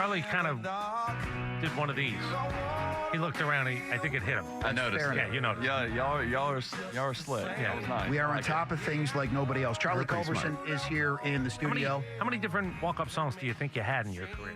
Charlie kind of did one of these. He looked around. I think it hit him. I noticed. Yeah, you noticed. Yeah, y'all are slick. Yeah. That was nice. We are on top of things like nobody else. Charlie Culberson is here in the studio. How many different walk-up songs do you think you had in your career?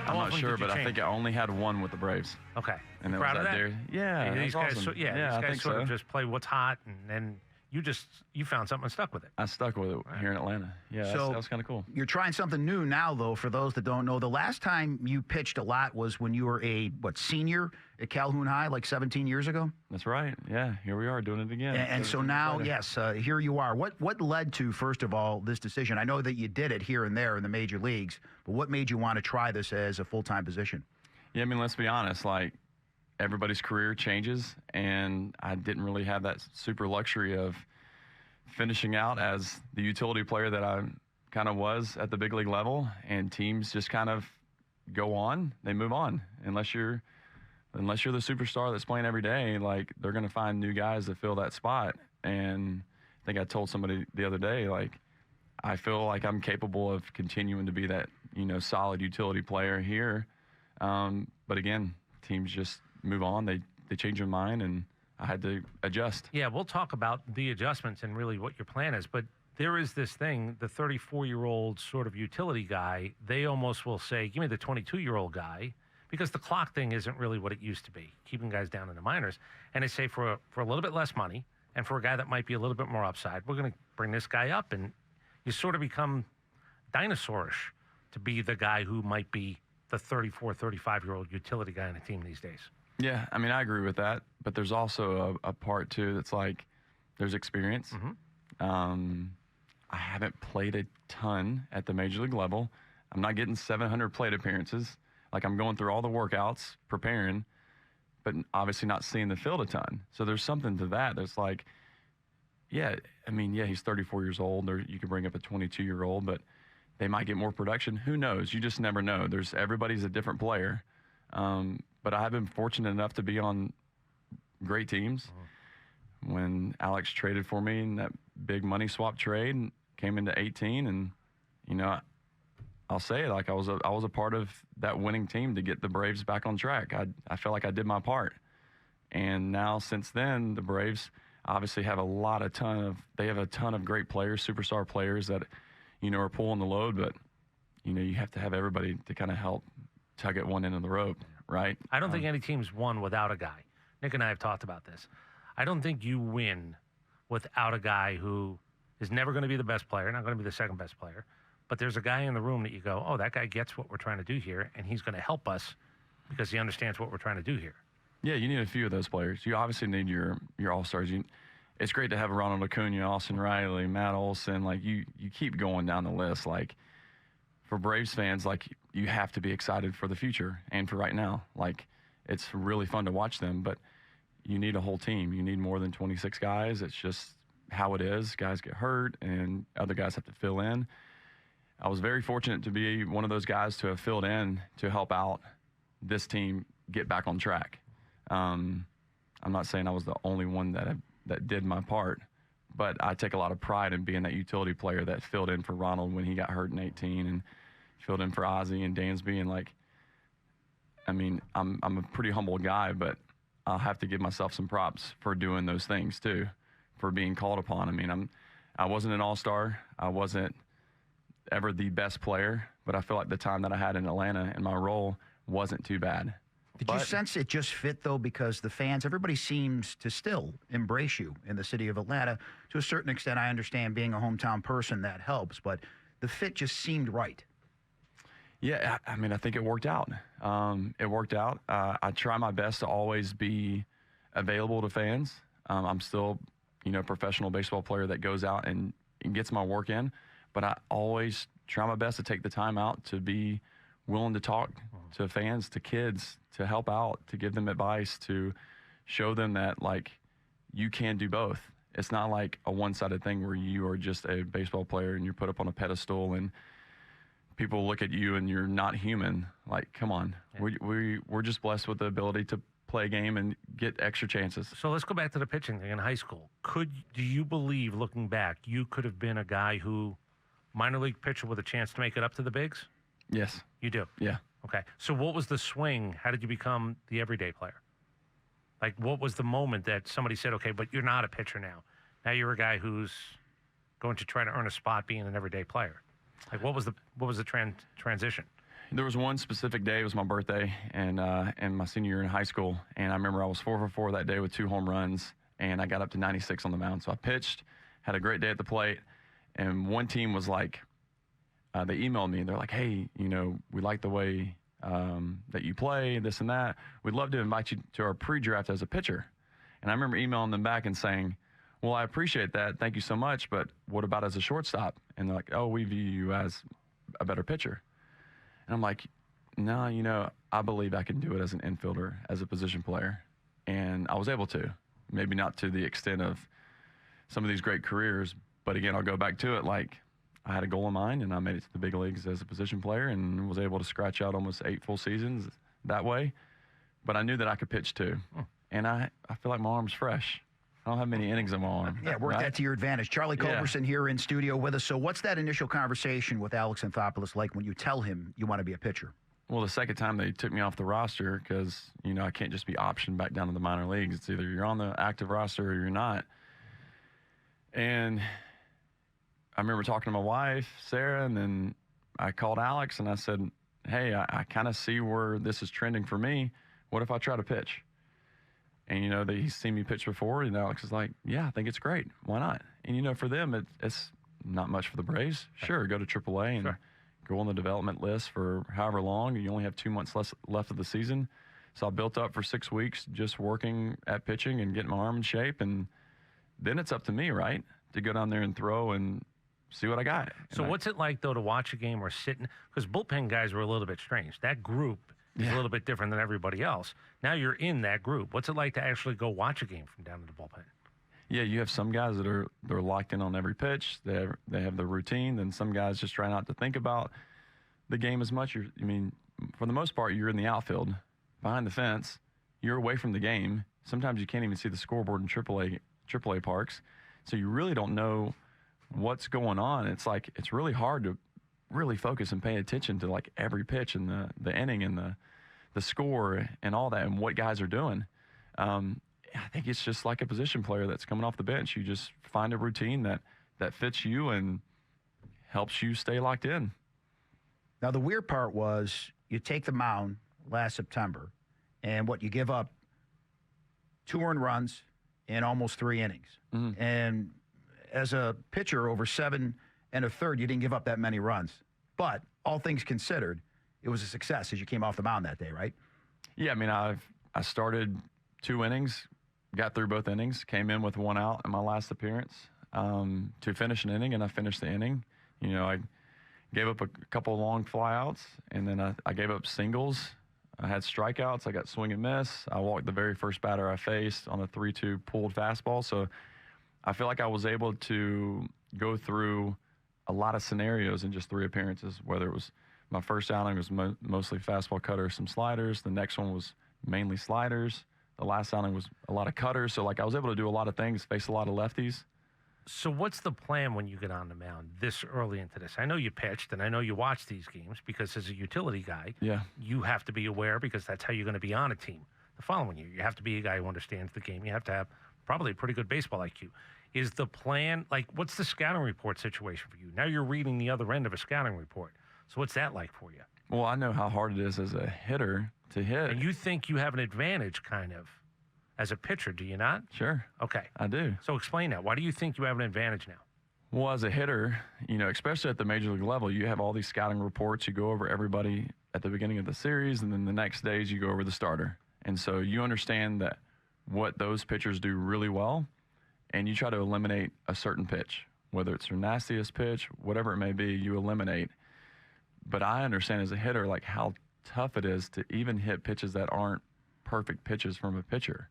I'm not sure, but I think I only had one with the Braves. Okay. And proud of that? Yeah, these guys, awesome. these guys sort of just play what's hot, and then you found something and stuck with it. I stuck with it here in Atlanta. Yeah, that was kind of cool. You're trying something new now, though, for those that don't know. The last time you pitched a lot was when you were a, senior at Calhoun High, like 17 years ago? That's right. Yeah, here we are doing it again. And so now, yes, here you are. What led to, first of all, this decision? I know that you did it here and there in the major leagues, but what made you want to try this as a full-time position? Yeah, I mean, let's be honest, like, everybody's career changes, and I didn't really have that super luxury of finishing out as the utility player that I kind of was at the big league level, and teams just kind of go on, they move on. Unless you're the superstar that's playing every day, like, they're going to find new guys to fill that spot. And I think I told somebody the other day, like, I feel like I'm capable of continuing to be that, solid utility player here. But again, teams just move on, they change their mind, and I had to adjust. Yeah, we'll talk about the adjustments and really what your plan is. But there is this thing, the 34-year-old sort of utility guy, they almost will say, give me the 22-year-old guy, because the clock thing isn't really what it used to be, keeping guys down in the minors. And they say for a little bit less money and for a guy that might be a little bit more upside, we're going to bring this guy up. And you sort of become dinosaurish to be the guy who might be the 34, 35-year-old utility guy on a team these days. Yeah, I mean, I agree with that, but there's also a part, too, that's like there's experience. Mm-hmm. I haven't played a ton at the major league level. I'm not getting 700 plate appearances. Like, I'm going through all the workouts, preparing, but obviously not seeing the field a ton. So there's something to that that's like, yeah, I mean, yeah, he's 34 years old, or you could bring up a 22-year-old, but they might get more production. Who knows? You just never know. Everybody's a different player. But I've been fortunate enough to be on great teams. When Alex traded for me in that big money swap trade, came into 18, and I'll say it, like I was a part of that winning team to get the Braves back on track. I felt like I did my part, and now since then the Braves obviously have a ton of great players, superstar players that are pulling the load, but you have to have everybody to kind of help tug at one end of the rope. Right? I don't think any team's won without a guy. Nick and I have talked about this. I don't think you win without a guy who is never going to be the best player, not going to be the second best player, but there's a guy in the room that you go, oh, that guy gets what we're trying to do here, and he's going to help us because he understands what we're trying to do here. Yeah, you need a few of those players. You obviously need your all-stars. It's great to have Ronald Acuna, Austin Riley, Matt Olson. Like, you keep going down the list. Like, for Braves fans, like, you have to be excited for the future and for right now. Like, it's really fun to watch them, but you need a whole team. You need more than 26 guys. It's just how it is. Guys get hurt, and other guys have to fill in. I was very fortunate to be one of those guys to have filled in to help out this team get back on track. I'm not saying I was the only one that did my part, but I take a lot of pride in being that utility player that filled in for Ronald when he got hurt in 18, and filled in for Ozzie and Dansby. And, like, I mean, I'm a pretty humble guy, but I'll have to give myself some props for doing those things too, for being called upon. I mean, I wasn't an all-star. I wasn't ever the best player, but I feel like the time that I had in Atlanta and my role wasn't too bad. Did you sense it just fit, though, because the fans, everybody seems to still embrace you in the city of Atlanta. To a certain extent, I understand being a hometown person, that helps, but the fit just seemed right. Yeah, I mean, I think it worked out. It worked out. I try my best to always be available to fans. I'm still, a professional baseball player that goes out and gets my work in, but I always try my best to take the time out to be willing to talk to fans, to kids, to help out, to give them advice, to show them that, like, you can do both. It's not like a one-sided thing where you are just a baseball player and you're put up on a pedestal and people look at you and you're not human. Like, come on. Yeah. We're just blessed with the ability to play a game and get extra chances. So let's go back to the pitching thing in high school. Do you believe, looking back, you could have been a guy who, minor league pitcher with a chance to make it up to the bigs? Yes. You do? Yeah. Okay. So what was the swing? How did you become the everyday player? Like, what was the moment that somebody said, okay, but you're not a pitcher now. Now you're a guy who's going to try to earn a spot being an everyday player. Like, what was the transition? There was one specific day. It was my birthday, and my senior year in high school. And I remember I was 4 for 4 that day with 2 home runs, and I got up to 96 on the mound. So I pitched, had a great day at the plate, and one team was like, they emailed me. They're like, hey, we like the way that you play, this and that. We'd love to invite you to our pre-draft as a pitcher. And I remember emailing them back and saying, well, I appreciate that. Thank you so much. But what about as a shortstop? And they're like, oh, we view you as a better pitcher. And I'm like, no, I believe I can do it as an infielder, as a position player. And I was able to. Maybe not to the extent of some of these great careers. But again, I'll go back to it. Like, I had a goal in mind, and I made it to the big leagues as a position player and was able to scratch out almost 8 full seasons that way. But I knew that I could pitch too. And I feel like my arm's fresh. I don't have many innings in my arm. Yeah, work that to your advantage. Charlie Culberson here in studio with us. So what's that initial conversation with Alex Anthopoulos like when you tell him you want to be a pitcher? Well, the second time they took me off the roster because, I can't just be optioned back down to the minor leagues. It's either you're on the active roster or you're not. And I remember talking to my wife, Sarah, and then I called Alex and I said, hey, I kind of see where this is trending for me. What if I try to pitch? And, he's seen me pitch before, and Alex is like, yeah, I think it's great. Why not? And, for them, it's not much for the Braves. Sure, go to AAA and go on the development list for however long. You only have 2 months left of the season. So I built up for 6 weeks just working at pitching and getting my arm in shape. And then it's up to me, right, to go down there and throw and see what I got. So what's it like, though, to watch a game or sit in? Because bullpen guys were a little bit strange. That group is a little bit different than everybody else. Now you're in that group. What's it like to actually go watch a game from down in the bullpen? Yeah, you have some guys that they're locked in on every pitch. They have their routine. Then some guys just try not to think about the game as much. For the most part, you're in the outfield, behind the fence. You're away from the game. Sometimes you can't even see the scoreboard in AAA parks. So you really don't know what's going on. It's like it's really hard to really focus and pay attention to like every pitch and the inning and the score and all that and what guys are doing. I think it's just like a position player that's coming off the bench. You just find a routine that fits you and helps you stay locked in. Now, the weird part was you take the mound last September, and you give up 2 earned runs in almost 3 innings. Mm-hmm. And as a pitcher over 7 1/3, you didn't give up that many runs. But all things considered, it was a success as you came off the mound that day, right? Yeah, I started 2 innings, got through both innings, came in with 1 out in my last appearance to finish an inning, and I finished the inning. I gave up a couple of long flyouts, and then I gave up singles. I had strikeouts. I got swing and miss. I walked the very first batter I faced on a 3-2 pulled fastball. So I feel like I was able to go through a lot of scenarios in just 3 appearances, whether it was my first outing was mostly fastball, cutter, some sliders. The next one was mainly sliders. The last outing was a lot of cutters. So, I was able to do a lot of things, face a lot of lefties. So what's the plan when you get on the mound this early into this? I know you pitched, and I know you watch these games because as a utility guy, you have to be aware because that's how you're going to be on a team the following year. You have to be a guy who understands the game. You have to have probably a pretty good baseball IQ. Is the plan, what's the scouting report situation for you? Now you're reading the other end of a scouting report. So what's that like for you? Well, I know how hard it is as a hitter to hit. And you think you have an advantage kind of as a pitcher, do you not? Sure. Okay. I do. So explain that. Why do you think you have an advantage now? Well, as a hitter, especially at the major league level, you have all these scouting reports. You go over everybody at the beginning of the series, and then the next days you go over the starter. And so you understand that what those pitchers do really well, and you try to eliminate a certain pitch, whether it's their nastiest pitch, whatever it may be, you eliminate. But I understand as a hitter, how tough it is to even hit pitches that aren't perfect pitches from a pitcher.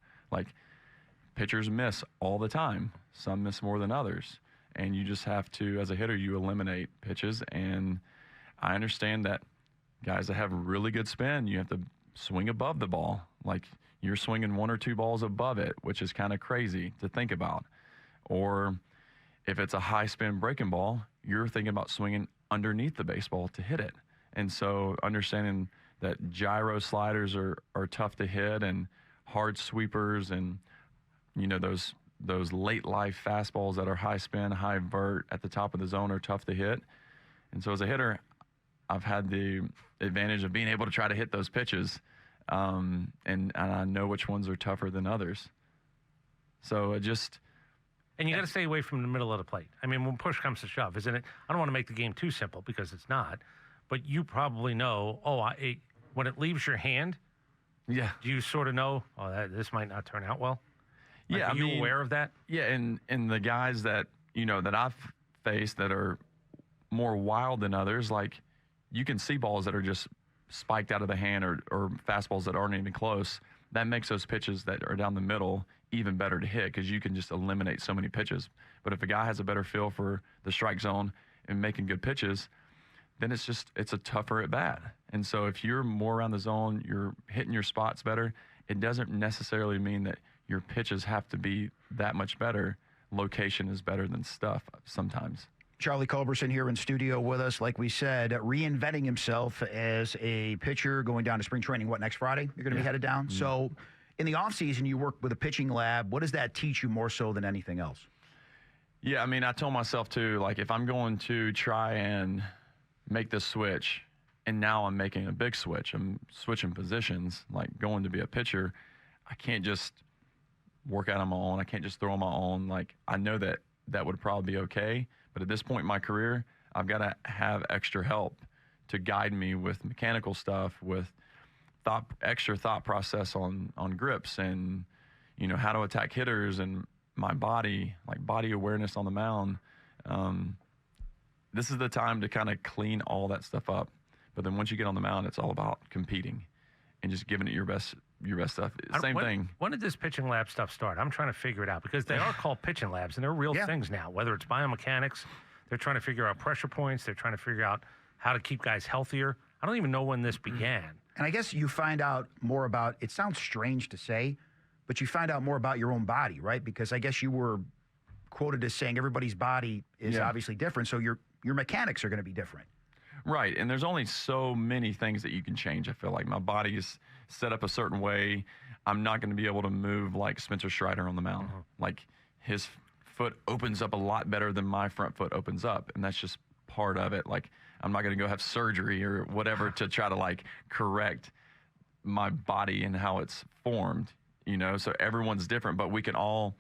Pitchers miss all the time. Some miss more than others. And you just have to, as a hitter, you eliminate pitches. And I understand that guys that have really good spin, you have to swing above the ball. You're swinging 1 or 2 balls above it, which is kind of crazy to think about. Or if it's a high spin breaking ball, you're thinking about swinging underneath the baseball to hit it. And so understanding that gyro sliders are tough to hit, and hard sweepers, and those late life fastballs that are high spin, high vert at the top of the zone are tough to hit. And so as a hitter, I've had the advantage of being able to try to hit those pitches, and I know which ones are tougher than others. So it just. And you got to stay away from the middle of the plate. I mean, when push comes to shove, isn't it? I don't want to make the game too simple because it's not, but you probably know, when it leaves your hand, Yeah. do you sort of know, this might not turn out well? Like, Yeah. are you aware of that? Yeah. And the guys that, that I've faced that are more wild than others, like you can see balls that are just spiked out of the hand or fastballs that aren't even close. That makes those pitches that are down the middle even better to hit because you can just eliminate so many pitches. But if a guy has a better feel for the strike zone and making good pitches, then it's a tougher at bat. And so if you're more around the zone, you're hitting your spots better, it doesn't necessarily mean that your pitches have to be that much better. Location is better than stuff sometimes. Charlie Culberson here in studio with us, like we said, reinventing himself as a pitcher, going down to spring training, next Friday? You're going to be headed down? Mm-hmm. So in the offseason, you work with a pitching lab. What does that teach you more so than anything else? Yeah, I mean, I told myself, too, like, if I'm going to try and make this switch, and now I'm making a big switch, I'm switching positions, like going to be a pitcher, I can't just work out on my own. I can't just throw on my own. Like, I know that would probably be okay, but at this point in my career, I've got to have extra help to guide me with mechanical stuff, with extra thought process on grips and, how to attack hitters and my body, like body awareness on the mound. This is the time to kind of clean all that stuff up. But then once you get on the mound, it's all about competing and just giving it your best stuff. Same thing. When did this pitching lab stuff start? I'm trying to figure it out because they are called pitching labs and they're real things now, whether it's biomechanics, they're trying to figure out pressure points, they're trying to figure out how to keep guys healthier. I don't even know when this began. And I guess you find out more about, it sounds strange to say, but you find out more about your own body, right? Because I guess you were quoted as saying everybody's body is obviously different, so your mechanics are going to be different. Right, and there's only so many things that you can change. I feel like my body is set up a certain way. I'm not going to be able to move like Spencer Strider on the mound. Like his foot opens up a lot better than my front foot opens up, and that's just part of it. Like I'm not going to go have surgery or whatever to try to like correct my body and how it's formed, So everyone's different, but we can all,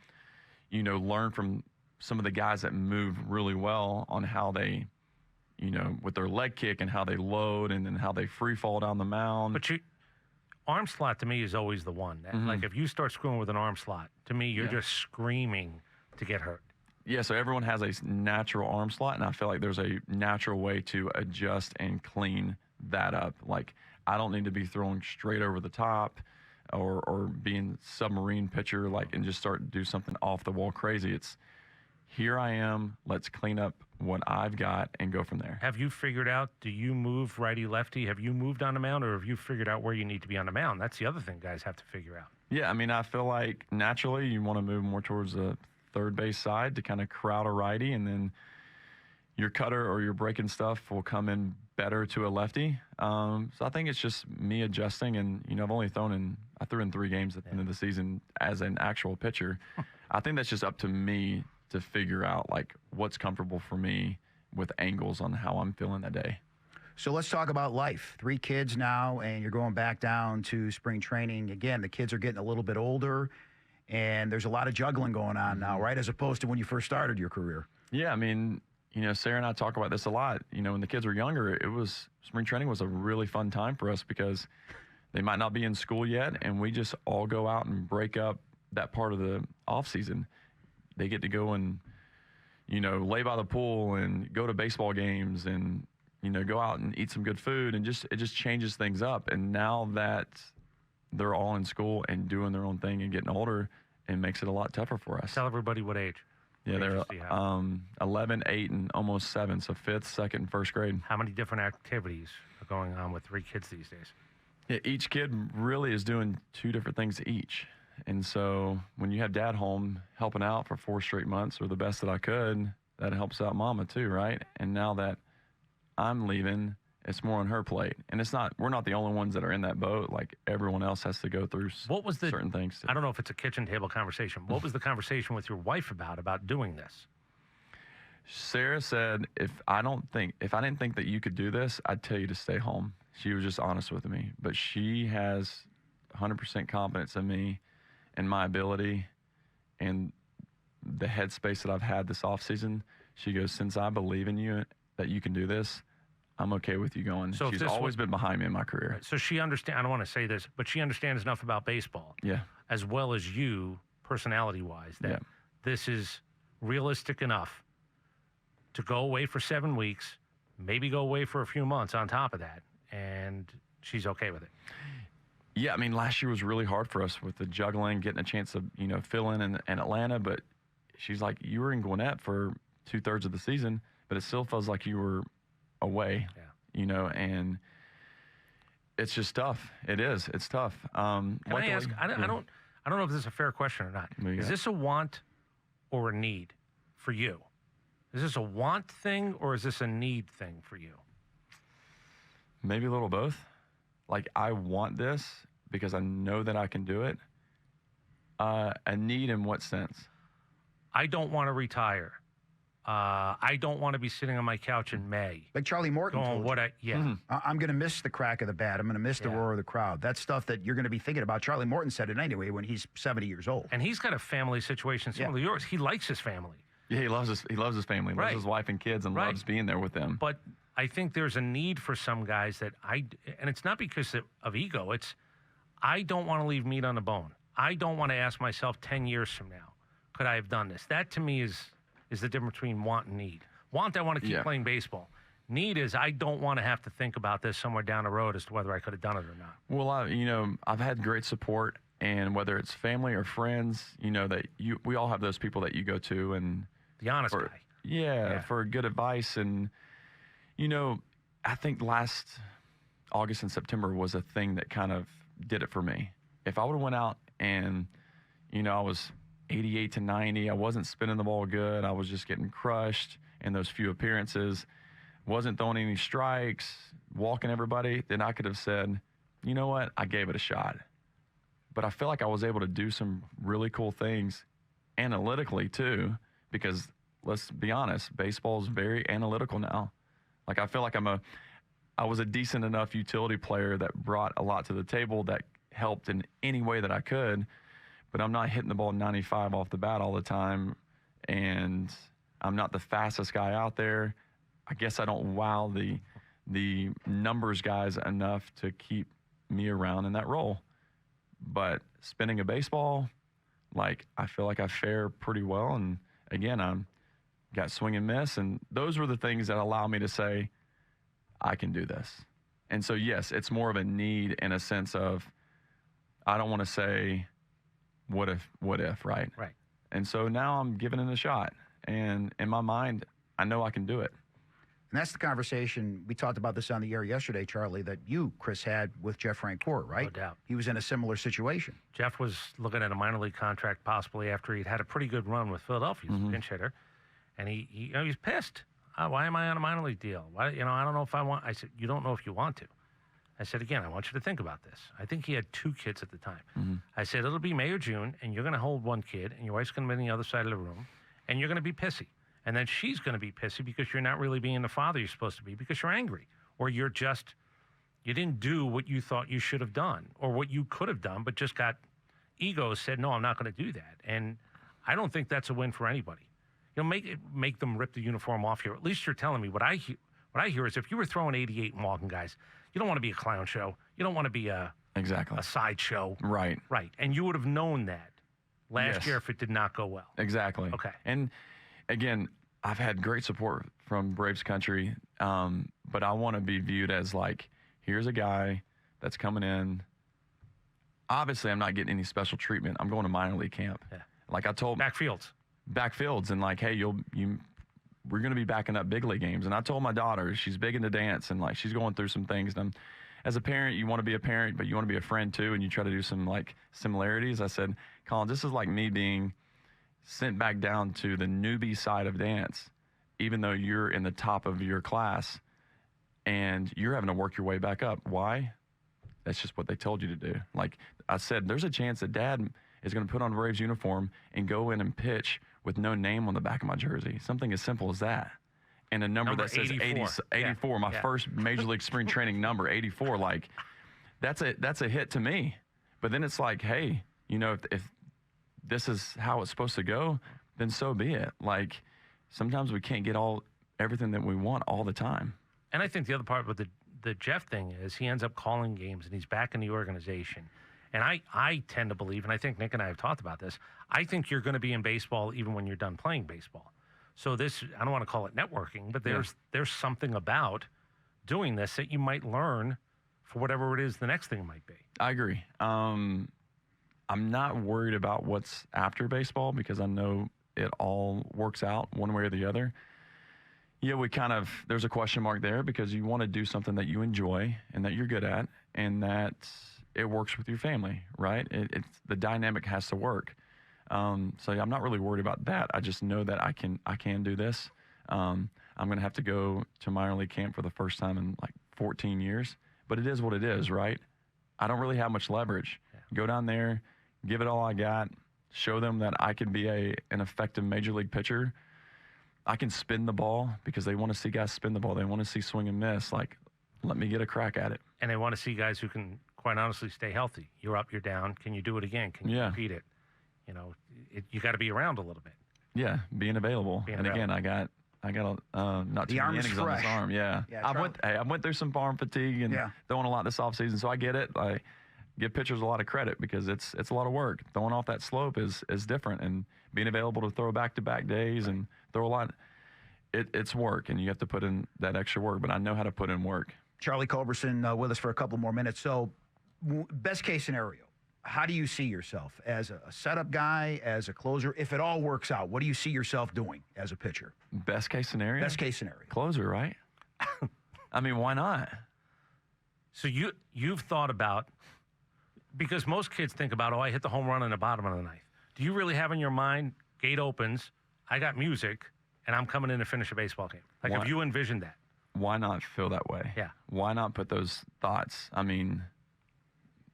learn from some of the guys that move really well on how they, with their leg kick and how they load and then how they free fall down the mound. But arm slot to me is always the one. Like if you start screwing with an arm slot, to me, you're just screaming to get hurt. Yeah, so everyone has a natural arm slot, and I feel like there's a natural way to adjust and clean that up. Like I don't need to be throwing straight over the top or being submarine pitcher and just start to do something off the wall crazy. It's here I am, let's clean up what I've got and go from there. Have you figured out, do you move righty-lefty? Have you moved on the mound, or have you figured out where you need to be on the mound? That's the other thing guys have to figure out. Yeah, I mean, I feel like naturally you want to move more towards the third base side to kind of crowd a righty, and then your cutter or your breaking stuff will come in better to a lefty. So I think it's just me adjusting, and, I threw in 3 games at the end of the season as an actual pitcher. I think that's just up to me to figure out what's comfortable for me with angles on how I'm feeling that day. So let's talk about life. 3 kids now, and you're going back down to spring training. Again, the kids are getting a little bit older, and there's a lot of juggling going on now, right? As opposed to when you first started your career. Yeah, I mean, Sarah and I talk about this a lot. When the kids were younger, spring training was a really fun time for us because they might not be in school yet, and we just all go out and break up that part of the off season. They get to go and, lay by the pool and go to baseball games and, go out and eat some good food, and it just changes things up. And now that they're all in school and doing their own thing and getting older, it makes it a lot tougher for us. Tell everybody what age. Yeah, they're 11, 8, and almost 7, so 5th, 2nd, and 1st grade. How many different activities are going on with 3 kids these days? Yeah, each kid really is doing 2 different things each. And so when you have dad home helping out for 4 straight months, or the best that I could, that helps out mama too, right? And now that I'm leaving, It's more on her plate. And we're not the only ones that are in that boat. Like, everyone else has to go through certain things. I don't know if it's a kitchen table conversation. What was the conversation with your wife about doing this? Sarah said, if I didn't think that you could do this, I'd tell you to stay home. She was just honest with me. But she has 100% confidence in me and my ability and the headspace that I've had this offseason. She goes, since I believe in you that you can do this, I'm okay with you going. So she's always been behind me in my career. Right, so she understands, I don't want to say this, but she understands enough about baseball. Yeah. As well as you, personality-wise, that this is realistic enough to go away for 7 weeks, maybe go away for a few months on top of that, and she's okay with it. Yeah, I mean, last year was really hard for us with the juggling, getting a chance to, fill in Atlanta, but she's like, you were in Gwinnett for 2/3 of the season, but it still feels like you were away, and it's just tough. It is. It's tough. Can I ask, I don't know if this is a fair question or not. Is this a want or a need for you? Is this a want thing or is this a need thing for you? Maybe a little both. Like, I want this because I know that I can do it. A need in what sense? I don't want to retire. I don't want to be sitting on my couch in May. Like Charlie Morton told you. I'm going to miss the crack of the bat. I'm going to miss the roar of the crowd. That's stuff that you're going to be thinking about. Charlie Morton said it anyway when he's 70 years old. And he's got a family situation similar to yours. He likes his family. Yeah, he loves his family. Loves his wife and kids and loves being there with them. But I think there's a need for some guys and it's not because of ego. It's, I don't want to leave meat on the bone. I don't want to ask myself 10 years from now, could I have done this? That to me is the difference between want and need. Want, I want to keep playing baseball. Need is, I don't want to have to think about this somewhere down the road as to whether I could have done it or not. Well, I've had great support, and whether it's family or friends, we all have those people that you go to and the honest guy. Yeah, for good advice. And, I think last August and September was a thing that kind of did it for me. If I would have went out and, I was 88 to 90, I wasn't spinning the ball good, I was just getting crushed in those few appearances, wasn't throwing any strikes, walking everybody, then I could have said, you know what, I gave it a shot. But I feel like I was able to do some really cool things analytically too, because let's be honest, baseball is very analytical now. Like, I feel like I was a decent enough utility player that brought a lot to the table that helped in any way that I could, but I'm not hitting the ball 95 off the bat all the time, and I'm not the fastest guy out there. I guess I don't wow the numbers guys enough to keep me around in that role. But spinning a baseball, like, I feel like I fare pretty well, and again, I'm got swing and miss, and those were the things that allow me to say, I can do this. And so, yes, it's more of a need in a sense of, I don't want to say, what if, right? Right. And so now I'm giving it a shot. And in my mind, I know I can do it. And that's the conversation, we talked about this on the air yesterday, Charlie, that you, Chris, had with Jeff Francoeur, right? No doubt. He was in a similar situation. Jeff was looking at a minor league contract possibly after he'd had a pretty good run with Philadelphia. He's a pinch hitter. And he's pissed. Why am I on a minor league deal? Why, I don't know if I want. I said, you don't know if you want to. I said, again, I want you to think about this. I think he had 2 kids at the time. I said, it'll be May or June, and you're going to hold 1 kid, and your wife's going to be on the other side of the room, and you're going to be pissy. And then she's going to be pissy because you're not really being the father you're supposed to be because you're angry. Or you didn't do what you thought you should have done or what you could have done, but just got ego said, no, I'm not going to do that. And I don't think that's a win for anybody. Make them rip the uniform off here. At least you're telling me what I hear is if you were throwing 88 and walking guys, you don't want to be a clown show. You don't want to be a sideshow. Right. Right. And you would have known that last year if it did not go well. Exactly. Okay. And again, I've had great support from Braves country, but I want to be viewed as like, here's a guy that's coming in. Obviously, I'm not getting any special treatment. I'm going to minor league camp. Yeah. Like I told backfields and like, hey, we're going to be backing up big league games. And I told my daughter, she's big into dance and like she's going through some things. And as a parent, you want to be a parent, but you want to be a friend too. And you try to do some like similarities. I said, Colin, this is like me being sent back down to the newbie side of dance, even though you're in the top of your class. and you're having to work your way back up. Why? That's just what they told you to do. Like I said, there's a chance that Dad is going to put on a Braves uniform and go in and pitch with no name on the back of my jersey. Something as simple as that. And a number that says 84, my first Major League Spring Training number, 84. Like, that's a hit to me. But then it's like, hey, you know, if this is how it's supposed to go, then so be it. Like, sometimes we can't get everything that we want all the time. And I think the other part with the Jeff thing is he ends up calling games and he's back in the organization. And I tend to believe, and I think Nick and I have talked about this, I think you're going to be in baseball even when you're done playing baseball. So this, I don't want to call it networking, but there's something about doing this that you might learn for whatever it is the next thing might be. I agree. I'm not worried about what's after baseball because I know it all works out one way or the other. Yeah, there's a question mark there because you want to do something that you enjoy and that you're good at and that it works with your family, right? It's the dynamic has to work. So yeah, I'm not really worried about that. I just know that I can do this. I'm going to have to go to minor league camp for the first time in like 14 years, but it is what it is, right? I don't really have much leverage. Yeah. Go down there, give it all I got, show them that I can be an effective major league pitcher. I can spin the ball because they want to see guys spin the ball. They want to see swing and miss. Like, let me get a crack at it. And they want to see guys who can, quite honestly, stay healthy. You're up, you're down. Can you do it again? Can you repeat it? You know, you got to be around a little bit. Yeah, being available. Again, I got not too many innings on this arm. Yeah, I went through some arm fatigue and throwing a lot this offseason, so I get it. I give pitchers a lot of credit because it's a lot of work. Throwing off that slope is different, and being available to throw back-to-back days and throw a lot. It's work, and you have to put in that extra work. But I know how to put in work. Charlie Culberson with us for a couple more minutes. So, best case scenario. How do you see yourself as a setup guy, as a closer? If it all works out, what do you see yourself doing as a pitcher? Best case scenario? Best case scenario. Closer, right? I mean, why not? So you've thought about, because most kids think about, I hit the home run in the bottom of the ninth. Do you really have in your mind, gate opens, I got music, and I'm coming in to finish a baseball game? Like, have you envisioned that? Why not feel that way? Yeah. Why not put those thoughts? I mean,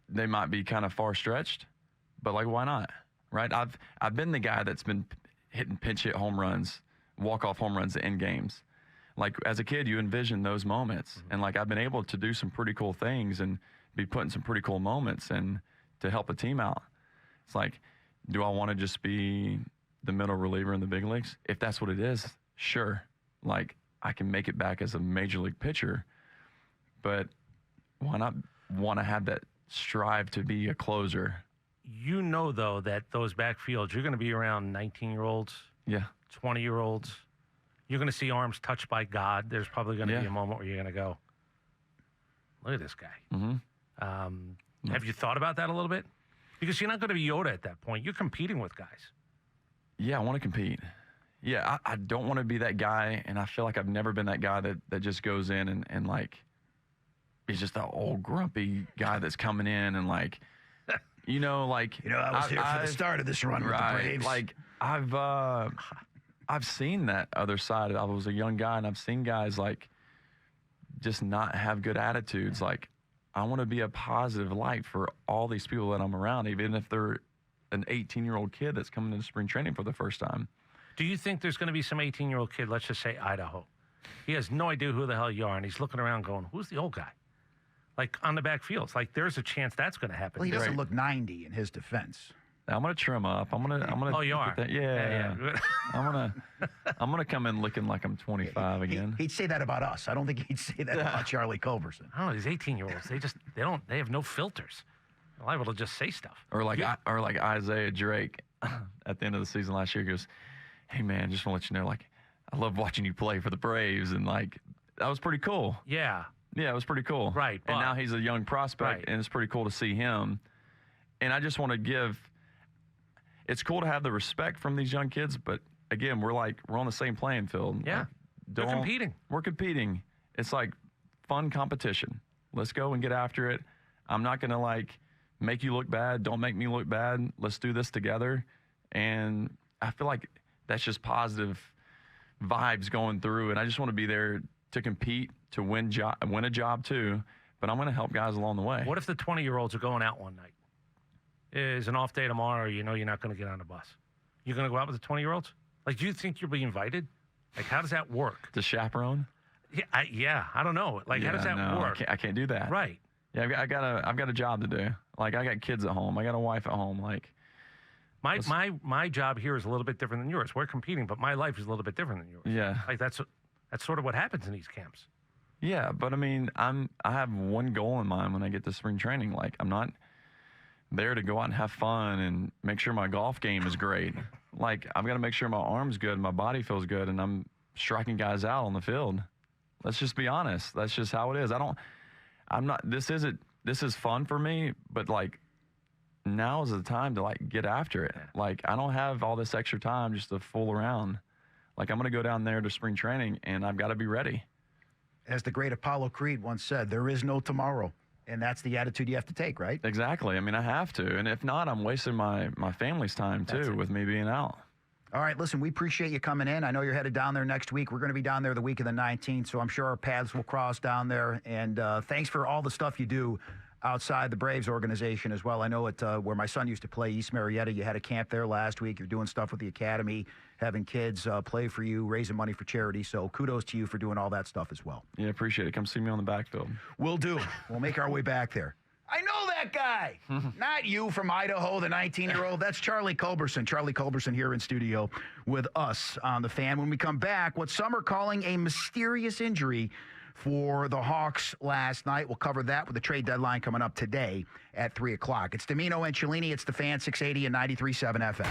they might be kind of far stretched, but like, why not? Right? I've been the guy that's been hitting pinch hit home runs, walk off home runs in games. Like, as a kid, you envision those moments, and like, I've been able to do some pretty cool things and be put in some pretty cool moments and to help a team out. It's like, do I want to just be the middle reliever in the big leagues? If that's what it is, sure. Like, I can make it back as a major league pitcher, but why not want to have that strive to be a closer? You know, though, that those backfields, you're going to be around 19-year-olds, 20-year-olds. You're going to see arms touched by God. There's probably going to be a moment where you're going to go, look at this guy. Mm-hmm. Have you thought about that a little bit? Because you're not going to be Yoda at that point. You're competing with guys. Yeah, I want to compete. Yeah, I don't want to be that guy, and I feel like I've never been that guy that just goes in and like, he's just that old grumpy guy that's coming in and like, I was here for the start of this run with the Braves. Like, I've seen that other side. I was a young guy, and I've seen guys like just not have good attitudes. Like, I want to be a positive light for all these people that I'm around, even if they're an 18-year-old kid that's coming into spring training for the first time. Do you think there's going to be some 18-year-old kid, let's just say Idaho? He has no idea who the hell you are, and he's looking around going, who's the old guy? Like, on the back fields. Like, there's a chance that's going to happen. Well, he doesn't look 90 in his defense. I'm gonna trim up. I'm gonna. Oh, you are? Yeah. I'm gonna come in looking like I'm 25 again. He'd say that about us. I don't think he'd say that about Charlie Culberson. I don't know. These 18-year-olds, they have no filters. They're liable to just say stuff. Or like Isaiah Drake at the end of the season last year goes, "Hey man, just want to let you know, like, I love watching you play for the Braves," and like, that was pretty cool. Yeah. Yeah, it was pretty cool. Right. And now he's a young prospect, and it's pretty cool to see him. And I just want to give. It's cool to have the respect from these young kids, but again, we're on the same playing field. Yeah, they're competing. We're competing. It's like fun competition. Let's go and get after it. I'm not going to like make you look bad. Don't make me look bad. Let's do this together. And I feel like that's just positive vibes going through. And I just want to be there to compete, to win a job too, but I'm going to help guys along the way. What if the 20-year-olds are going out one night? Is an off day tomorrow, you know you're not going to get on the bus. You're going to go out with the 20-year-olds? Like, do you think you'll be invited? Like, how does that work? To chaperone? Yeah, I don't know. Like, how does that work? I can't do that. Right. Yeah, I've got a job to do. Like, I got kids at home. I got a wife at home. Like, my job here is a little bit different than yours. We're competing, but my life is a little bit different than yours. yeah. Like, that's sort of what happens in these camps. Yeah, but I mean, I have one goal in mind when I get to spring training. Like, I'm not there to go out and have fun and make sure my golf game is great. Like, I've got to make sure my arm's good, my body feels good, and I'm striking guys out on the field. Let's just be honest. That's just how it is. This is fun for me, but like, now is the time to like get after it. Like, I don't have all this extra time just to fool around. Like, I'm going to go down there to spring training and I've got to be ready. As the great Apollo Creed once said, there is no tomorrow. And that's the attitude you have to take, right? Exactly. I mean, I have to. And if not, I'm wasting my family's time too with me being out. All right, listen, we appreciate you coming in. I know you're headed down there next week. We're going to be down there the week of the 19th, so I'm sure our paths will cross down there. And thanks for all the stuff you do outside the Braves organization as well. I know where my son used to play, East Marietta, you had a camp there last week. You're doing stuff with the academy, having kids play for you, raising money for charity. So kudos to you for doing all that stuff as well. Yeah, appreciate it. Come see me on the backfield. We'll do. We'll make our way back there. I know that guy. Not you from Idaho, the 19-year-old. That's Charlie Culberson. Charlie Culberson here in studio with us on The Fan. When we come back, what some are calling a mysterious injury for the Hawks last night. We'll cover that with the trade deadline coming up today at 3 o'clock. It's Dimino and Cellini. It's The Fan, 680 and 93.7 FM.